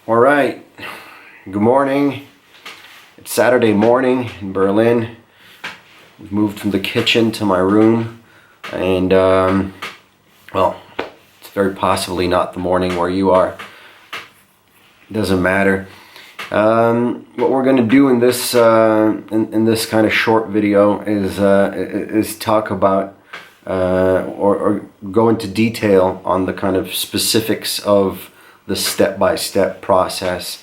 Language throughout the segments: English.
All right, good morning. It's Saturday morning in Berlin. We've moved from the kitchen to my room, and well, it's very possibly not the morning where you are. It doesn't matter. What we're going to do in this in this kind of short video is talk about or go into detail on the kind of specifics of the step-by-step process,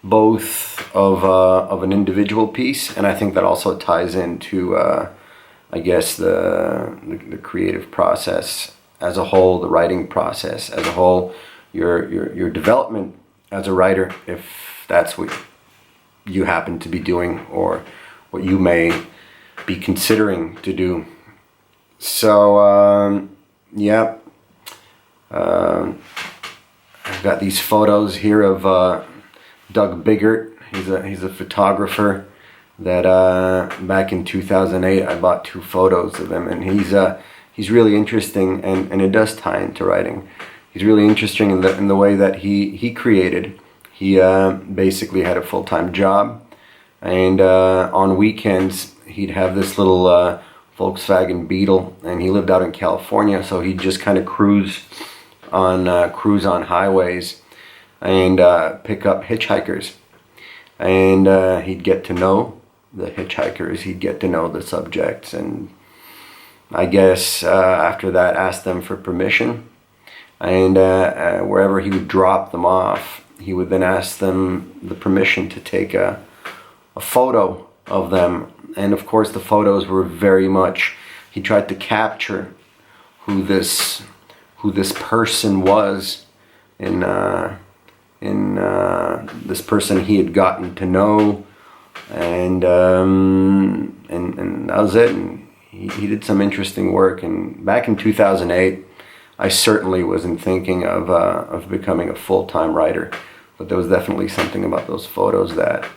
both of an individual piece, and I think that also ties into I guess the creative process as a whole, the writing process as a whole, your development as a writer, if that's what you happen to be doing or what you may be considering to do. So yeah, I've got these photos here of Doug Biggert. He's a photographer that back in 2008 I bought 2 photos of him, and he's really interesting, and it does tie into writing. He's really interesting in the way that he created. He basically had a full-time job, and on weekends he'd have this little Volkswagen Beetle, and he lived out in California, so he'd just kind of cruise on highways and pick up hitchhikers, and he'd get to know the hitchhikers, he'd get to know the subjects, and I guess after that ask them for permission, and wherever he would drop them off, he would then ask them the permission to take a photo of them. And of course the photos were very much, he tried to capture who this person was in this person he had gotten to know, and that was it. And he did some interesting work. And back in 2008, I certainly wasn't thinking of becoming a full-time writer, but there was definitely something about those photos that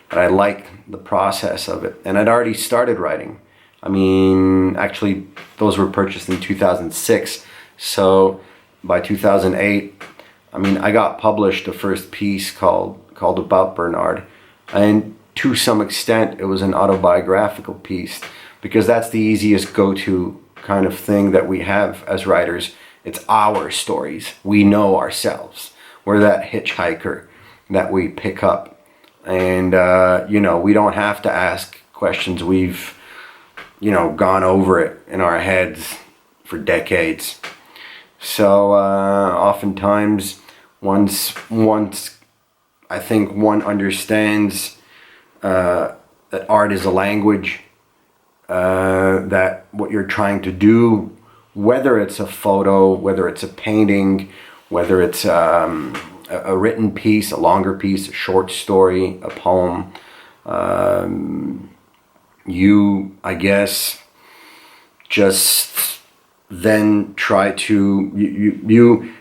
I liked the process of it. And I'd already started writing. I mean, actually, those were purchased in 2006. So by 2008, I mean, I got published the first piece called About Bernard. And to some extent, it was an autobiographical piece, because that's the easiest go-to kind of thing that we have as writers. It's our stories. We know ourselves. We're that hitchhiker that we pick up. And, you know, we don't have to ask questions. We've, you know, gone over it in our heads for decades. So oftentimes, once I think one understands that art is a language, that what you're trying to do, whether it's a photo, whether it's a painting, whether it's a written piece, a longer piece, a short story, a poem, you, I guess, just then try to, you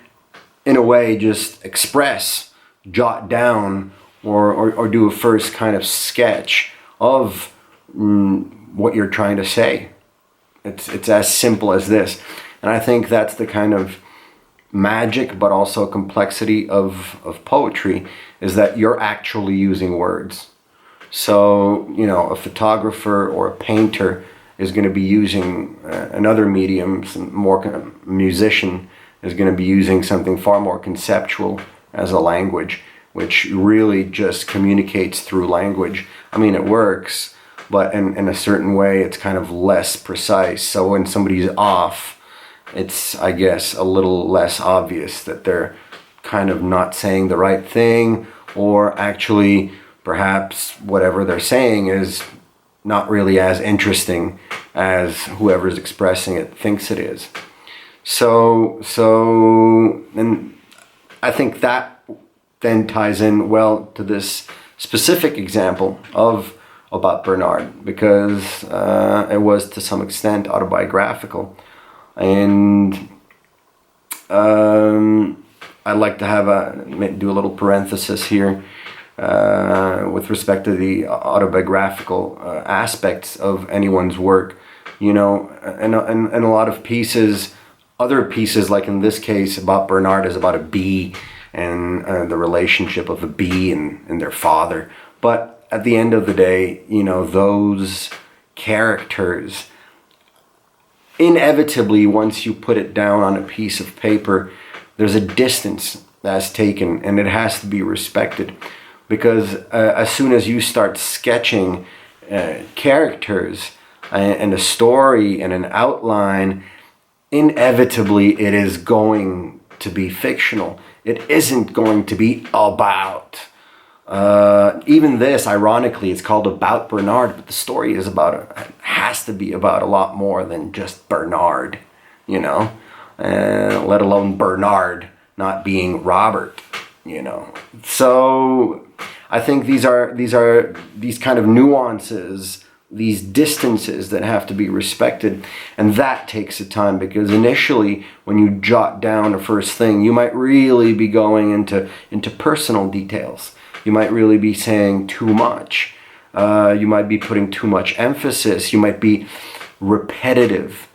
in a way just express, jot down, or do a first kind of sketch of what you're trying to say. It's as simple as this. And I think that's the kind of magic, but also complexity of poetry, is that you're actually using words. So, you know, a photographer or a painter is going to be using another medium, some more musician is going to be using something far more conceptual as a language, which really just communicates through language. I mean, it works, but in a certain way it's kind of less precise. So when somebody's off, it's, I guess, a little less obvious that they're kind of not saying the right thing, or actually perhaps whatever they're saying is not really as interesting as whoever's expressing it thinks it is. So and I think that then ties in well to this specific example of About Bernard, because it was to some extent autobiographical. And I'd like to have do a little parenthesis here with respect to the autobiographical aspects of anyone's work. You know, and a lot of pieces, other pieces, like in this case, About Bernard is about a bee, and the relationship of a bee and their father. But at the end of the day, you know, those characters, inevitably, once you put it down on a piece of paper, there's a distance that's taken, and it has to be respected. Because as soon as you start sketching characters and a story and an outline, inevitably it is going to be fictional. It isn't going to be about. Even this, ironically, it's called About Bernard, but the story is it has to be about a lot more than just Bernard, you know, let alone Bernard not being Robert, you know. So I think these are these kind of nuances, these distances that have to be respected, and that takes the time, because initially when you jot down a first thing, you might really be going into personal details. You might really be saying too much. You might be putting too much emphasis. You might be repetitive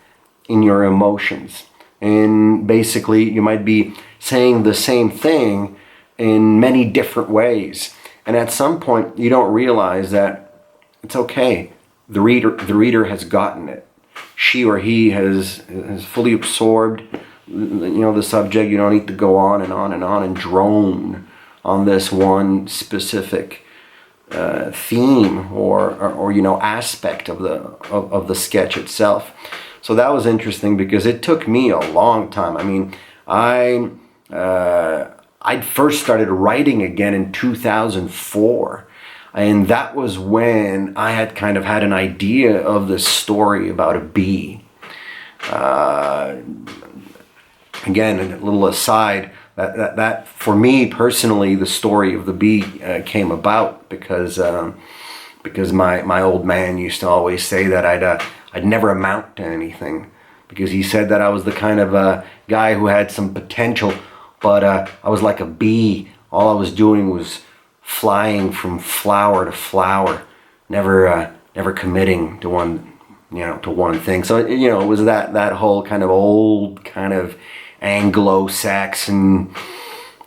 in your emotions, and basically you might be saying the same thing in many different ways. And at some point, you don't realize that it's okay. The reader has gotten it. She or he has fully absorbed, you know, the subject. You don't need to go on and on and on and drone on this one specific theme or you know, aspect of the sketch itself. So that was interesting, because it took me a long time. I mean, I first started writing again in 2004, and that was when I had kind of had an idea of this story about a bee. Again, a little aside, that for me personally, the story of the bee came about because my old man used to always say that I'd never amount to anything, because he said that I was the kind of guy who had some potential, but I was like a bee. All I was doing was flying from flower to flower, never committing to one thing. So, you know, it was that whole kind of old kind of Anglo-Saxon,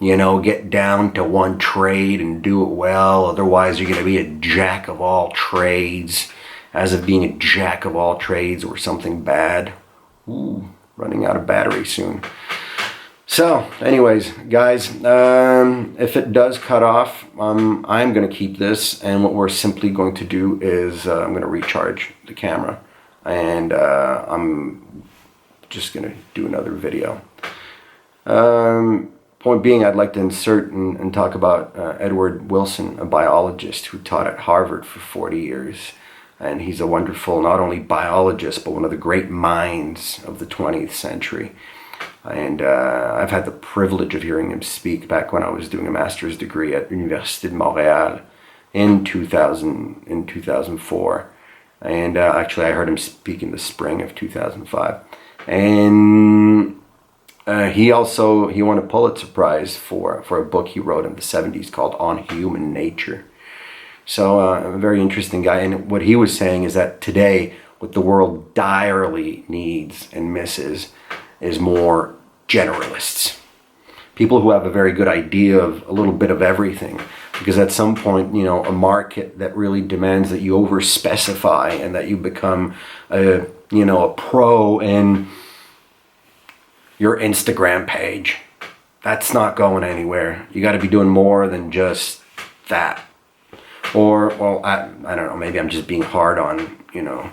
you know, get down to one trade and do it well. Otherwise, you're going to be a jack of all trades. As if being a jack of all trades were something bad. Ooh, running out of battery soon. So, anyways, guys, if it does cut off, I'm going to keep this, and what we're simply going to do is I'm going to recharge the camera, and I'm just going to do another video. Point being, I'd like to insert and talk about Edward Wilson, a biologist who taught at Harvard for 40 years. And he's a wonderful, not only biologist, but one of the great minds of the 20th century. And I've had the privilege of hearing him speak back when I was doing a master's degree at Université de Montréal in 2004. And actually, I heard him speak in the spring of 2005. And he won a Pulitzer Prize for a book he wrote in the 70s called On Human Nature. So a very interesting guy. And what he was saying is that today, what the world direly needs and misses is more generalists. People who have a very good idea of a little bit of everything. Because at some point, you know, a market that really demands that you over-specify and that you become a pro in your Instagram page. That's not going anywhere. You got to be doing more than just that. Or, well, I don't know, maybe I'm just being hard on, you know,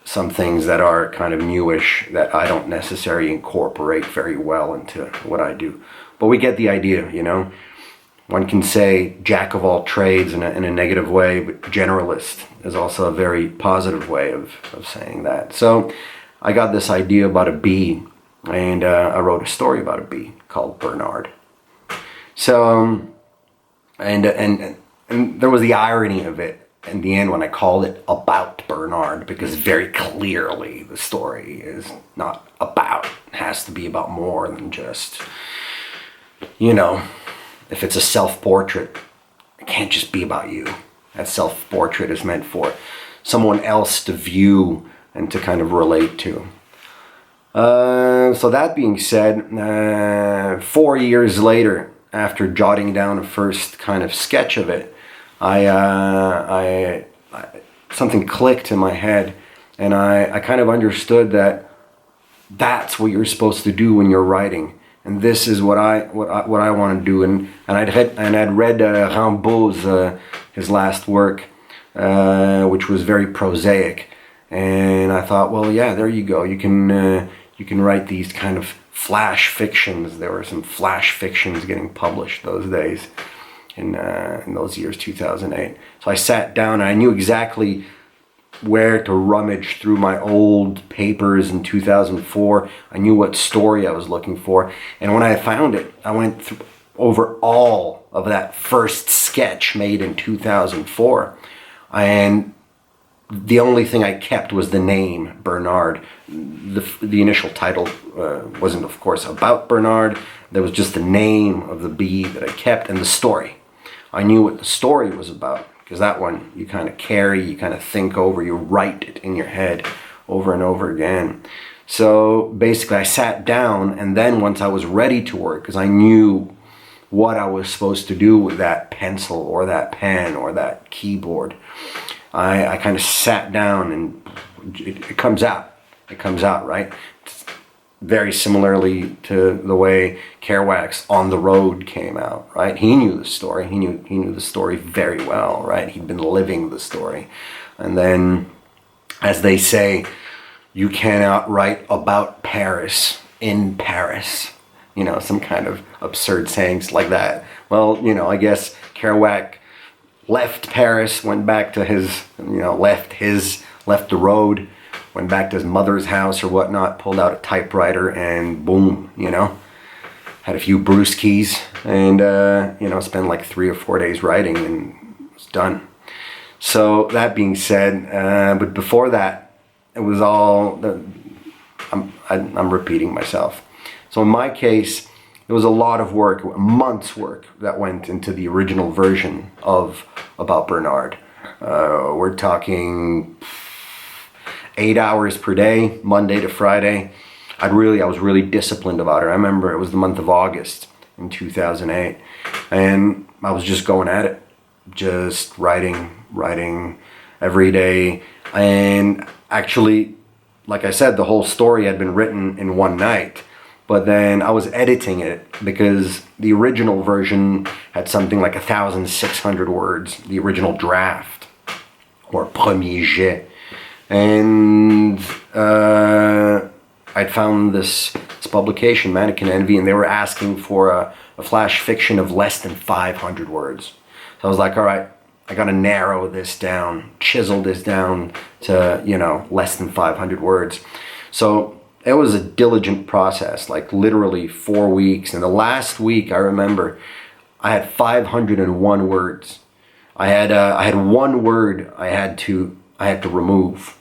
some things that are kind of newish that I don't necessarily incorporate very well into what I do. But we get the idea, you know. One can say jack of all trades in a negative way, but generalist is also a very positive way of saying that. So I got this idea about a bee, and I wrote a story about a bee called Bernard. So, and there was the irony of it in the end when I called it About Bernard, because very clearly the story is not about. It has to be about more than just, you know, if it's a self-portrait, it can't just be about you. That self-portrait is meant for someone else to view and to kind of relate to. So that being said, 4 years later, after jotting down a first kind of sketch of it, I something clicked in my head, and I kind of understood that that's what you're supposed to do when you're writing, and this is what I want to do. And I'd read Rimbaud's his last work, which was very prosaic, and I thought, well, yeah, there you go. You can write these kind of flash fictions. There were some flash fictions getting published those days, in those years, 2008. So I sat down and I knew exactly where to rummage through my old papers in 2004. I knew what story I was looking for. And when I found it, I went over all of that first sketch made in 2004. And the only thing I kept was the name Bernard. The initial title wasn't, of course, about Bernard. There was just the name of the bee that I kept, and the story. I knew what the story was about, because that one you kind of carry, you kind of think over, you write it in your head over and over again. So basically I sat down, and then once I was ready to work, because I knew what I was supposed to do with that pencil or that pen or that keyboard, I kind of sat down, and it comes out. It comes out, right? Very similarly to the way Kerouac's On the Road came out, right? He knew the story. He knew the story very well, right? He'd been living the story. And then, as they say, you cannot write about Paris in Paris. You know, some kind of absurd sayings like that. Well, you know, I guess Kerouac left Paris, went back to his, left the road, went back to his mother's house or whatnot, pulled out a typewriter, and boom, had a few brewskis, and, spent like 3 or 4 days writing, and it was done. So that being said, but before that, it was all, I'm repeating myself. So in my case, it was a lot of work, months work, that went into the original version of About Bernard. We're talking 8 hours per day, Monday to Friday. I was really disciplined about it. I remember it was the month of August in 2008, and I was just going at it, just writing every day. And actually, like I said, the whole story had been written in one night. But then I was editing it, because the original version had something like 1,600 words, the original draft, or premier jet. And I'd found this publication, Mannequin Envy, and they were asking for a flash fiction of less than 500 words. So I was like, all right, I gotta narrow this down, chisel this down to, less than 500 words. So it was a diligent process, like literally 4 weeks. And the last week, I remember, I had 501 words. I had one word I had to remove,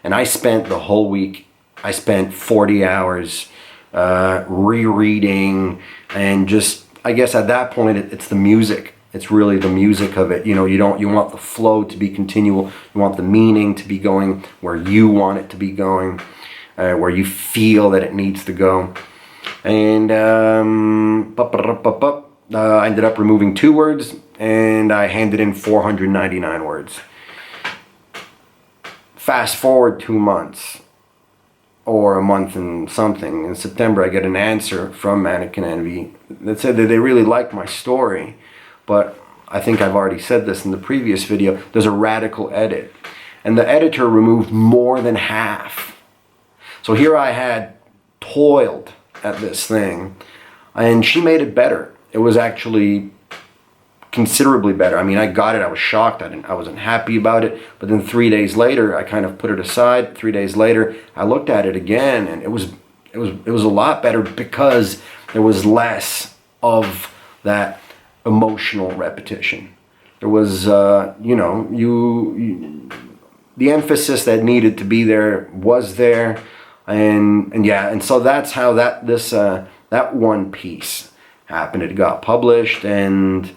and I spent the whole week. I spent 40 hours rereading, and just, I guess at that point, it's the music. It's really the music of it. You want the flow to be continual. You want the meaning to be going where you want it to be going. Where you feel that it needs to go. And I ended up removing 2 words, and I handed in 499 words. Fast forward 2 months, or a month and something. In September, I get an answer from Mannequin Envy that said that they really liked my story, but I think I've already said this in the previous video, there's a radical edit. And the editor removed more than half. So here I had toiled at this thing, and she made it better. It was actually considerably better. I mean, I got it, I was shocked, I wasn't happy about it, but then 3 days later, I kind of put it aside. 3 days later, I looked at it again, and it was a lot better, because there was less of that emotional repetition. There was, the emphasis that needed to be there was there. And so that's how that one piece happened. It got published, and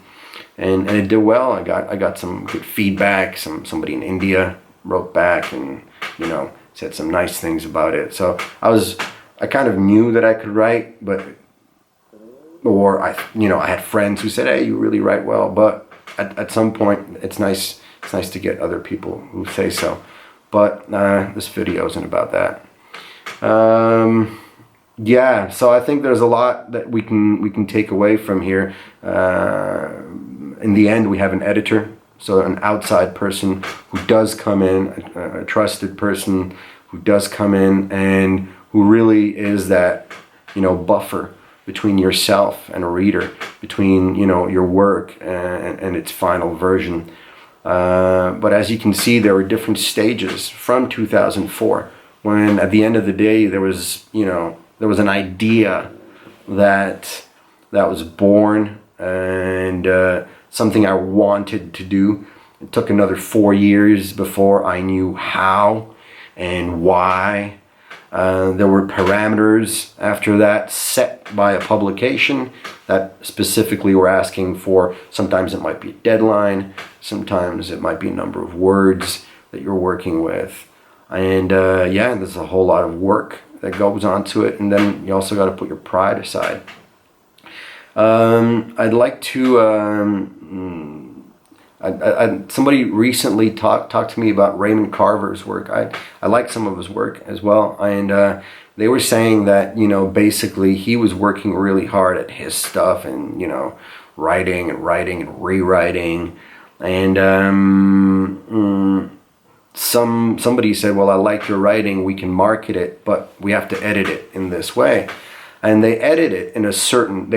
it did well. I got some good feedback. Somebody in India wrote back and said some nice things about it. So I was I kind of knew that I could write, or I had friends who said, "Hey, you really write well." But at some point, it's nice to get other people who say so. But this video isn't about that. Yeah, so I think there's a lot that we can take away from here. In the end, we have an editor, so an outside person who does come in, a trusted person who does come in and who really is that, buffer between yourself and a reader, between, your work and its final version. But as you can see, there were different stages from 2004, when at the end of the day, there was an idea that was born, and something I wanted to do. It took another 4 years before I knew how and why. There were parameters after that set by a publication that specifically were asking for, sometimes it might be a deadline, sometimes it might be a number of words that you're working with. And yeah, there's a whole lot of work that goes onto it, and then you also got to put your pride aside. I'd like to somebody recently talked to me about Raymond Carver's work. I like some of his work as well, and they were saying that basically he was working really hard at his stuff, and writing and rewriting, and somebody said, well, I like your writing, we can market it, but we have to edit it in this way. And they edited it in a certain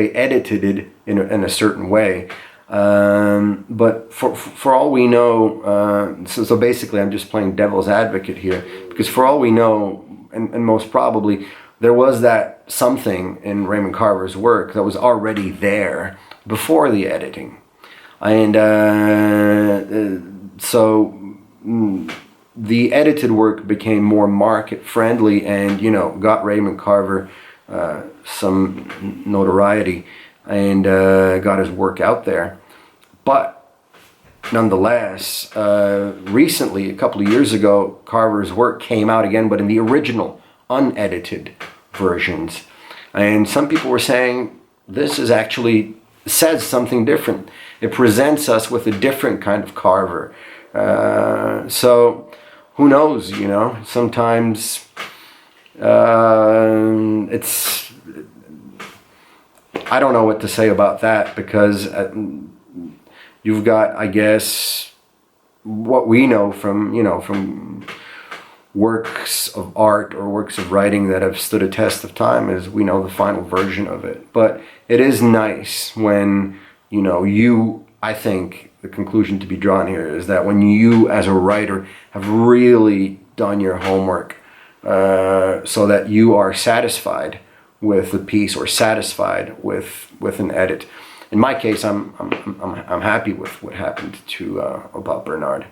way. But for all we know, so basically I'm just playing devil's advocate here, because for all we know, and most probably, there was that something in Raymond Carver's work that was already there before the editing. And so the edited work became more market friendly and, got Raymond Carver some notoriety, and got his work out there. But nonetheless, recently, a couple of years ago, Carver's work came out again, but in the original, unedited versions. And some people were saying, this is actually says something different. It presents us with a different kind of Carver. So who knows, sometimes it's, I don't know what to say about that, because you've got, I guess, what we know from, from works of art or works of writing that have stood a test of time is we know the final version of it. But it is nice when, I think the conclusion to be drawn here is that when you as a writer have really done your homework, so that you are satisfied with the piece or satisfied with an edit. In my case, I'm happy with what happened to about Bernard.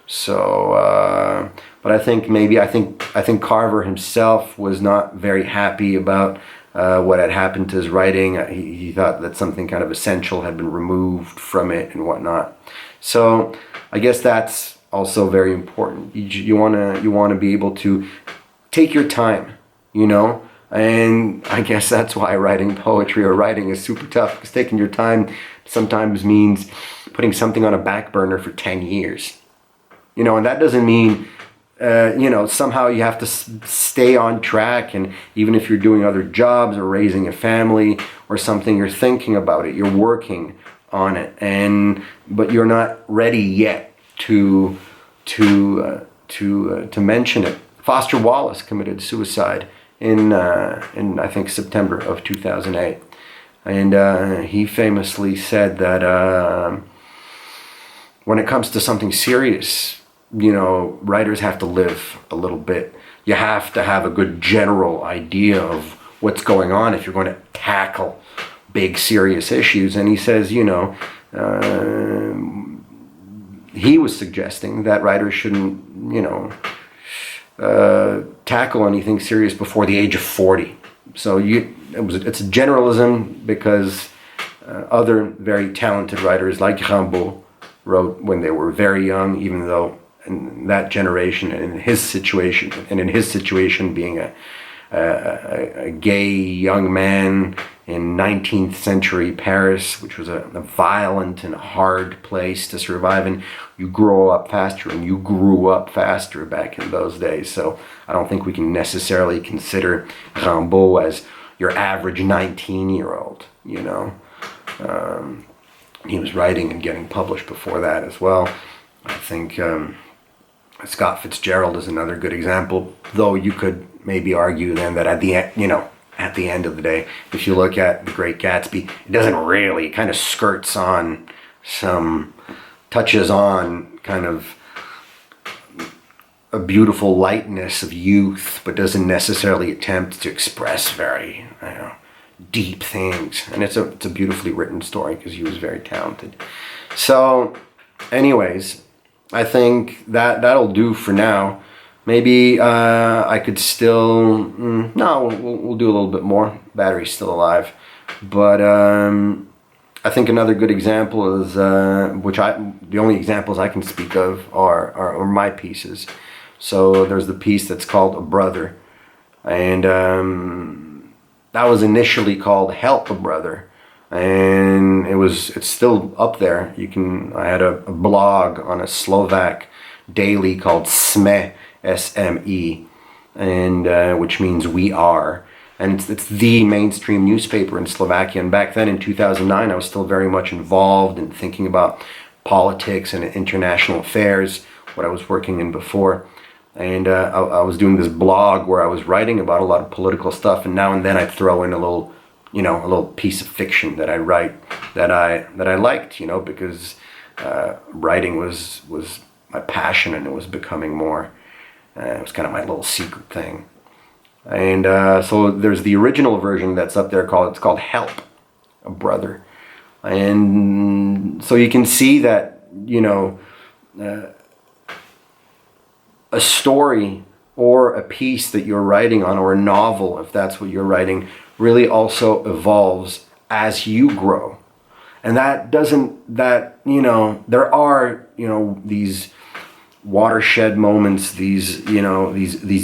So, but I think Carver himself was not very happy about what had happened to his writing. He thought that something kind of essential had been removed from it and whatnot. So I guess that's also very important. You wanna be able to take your time, and I guess that's why writing poetry or writing is super tough, because taking your time sometimes means putting something on a back burner for 10 years. And that doesn't mean, somehow you have to stay on track, and even if you're doing other jobs or raising a family or something, you're thinking about it, you're working on it, but you're not ready yet to mention it. Foster Wallace committed suicide in I think September of 2008, and he famously said that when it comes to something serious, writers have to live a little bit. You have to have a good general idea of what's going on if you're going to tackle big serious issues. And he says, he was suggesting that writers shouldn't, tackle anything serious before the age of 40. So it's a generalism, because other very talented writers like Rimbaud wrote when they were very young, even though in that generation and in his situation being a gay young man in 19th century Paris, which was a violent and hard place to survive in. You grow up faster, and you grew up faster back in those days. So I don't think we can necessarily consider Rimbaud as your average 19-year-old, you know. He was writing and getting published before that as well. I think Scott Fitzgerald is another good example, though you could maybe argue then that at the end, you know, at the end of the day, if you look at The Great Gatsby, it doesn't really, it kind of skirts on some, touches on kind of a beautiful lightness of youth, but doesn't necessarily attempt to express very, deep things. And it's a beautifully written story because he was very talented. So, anyways, I think that'll do for now. Maybe I could still, no, we'll do a little bit more. Battery's still alive. But I think another good example is, the only examples I can speak of are my pieces. So there's the piece that's called A Brother. And that was initially called Help a Brother. And it's still up there. I had a blog on a Slovak daily called SME, S-M-E, and which means we are. And it's the mainstream newspaper in Slovakia. And back then in 2009, I was still very much involved in thinking about politics and international affairs, what I was working in before. And I was doing this blog where I was writing about a lot of political stuff. And now and then I'd throw in a little piece of fiction that I write that I liked, because writing was my passion, and it was becoming more. It was kind of my little secret thing. And so there's the original version that's up there it's called Help a Brother. And so you can see that, a story or a piece that you're writing on, or a novel, if that's what you're writing, really also evolves as you grow. And there are, these watershed moments, these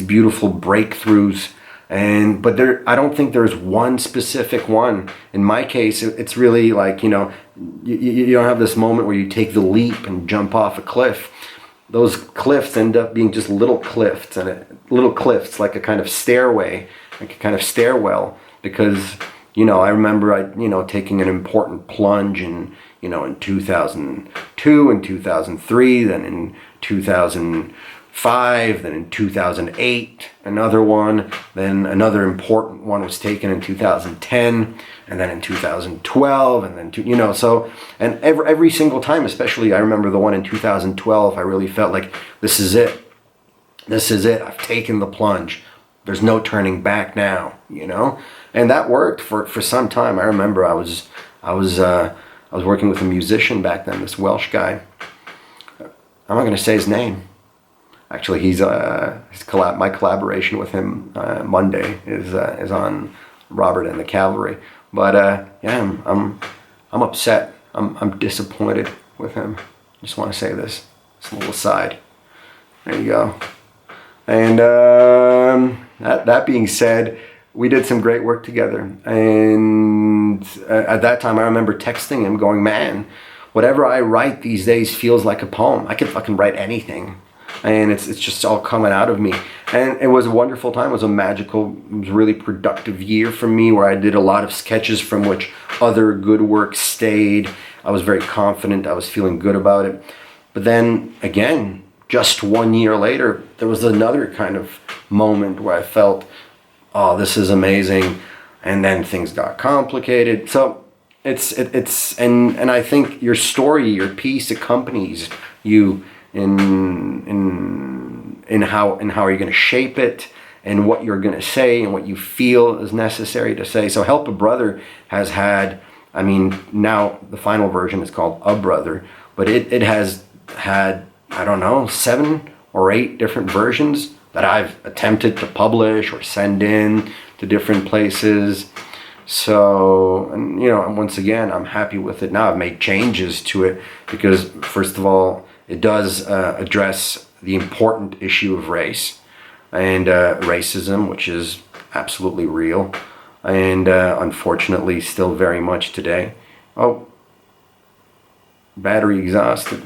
beautiful breakthroughs, but I don't think there's one specific one. In my case, it's really like, you don't have this moment where you take the leap and jump off a cliff. Those cliffs end up being just little cliffs, like a kind of stairway, like a kind of stairwell, because I remember taking an important plunge in 2002 and 2003, then in 2005, then in 2008, another one, then another important one was taken in 2010, and then in 2012, and then so, and every single time, especially I remember the one in 2012, I really felt like this is it, I've taken the plunge, there's no turning back now, and that worked for some time. I remember I was working with a musician back then, this Welsh guy. I'm not going to say his name. Actually, my collaboration with him Monday is on Robert and the Cavalry. But I'm upset. I'm disappointed with him. Just want to say this. It's a little aside. There you go. And that being said, we did some great work together. And at that time, I remember texting him, going, "Man, whatever I write these days feels like a poem. I can fucking write anything." And it's just all coming out of me. And it was a wonderful time. It was a really productive year for me, where I did a lot of sketches from which other good work stayed. I was very confident. I was feeling good about it. But then again, just 1 year later, there was another kind of moment where I felt, oh, this is amazing. And then things got complicated. So and I think your story, your piece accompanies you in how you're going to shape it, and what you're going to say, and what you feel is necessary to say. So Help a Brother has had, now the final version is called A Brother, but it has had, 7 or 8 different versions that I've attempted to publish or send in to different places. So, and once again, I'm happy with it now. I've made changes to it because, first of all, it does address the important issue of race and racism, which is absolutely real, and unfortunately still very much today. Oh, battery exhausted.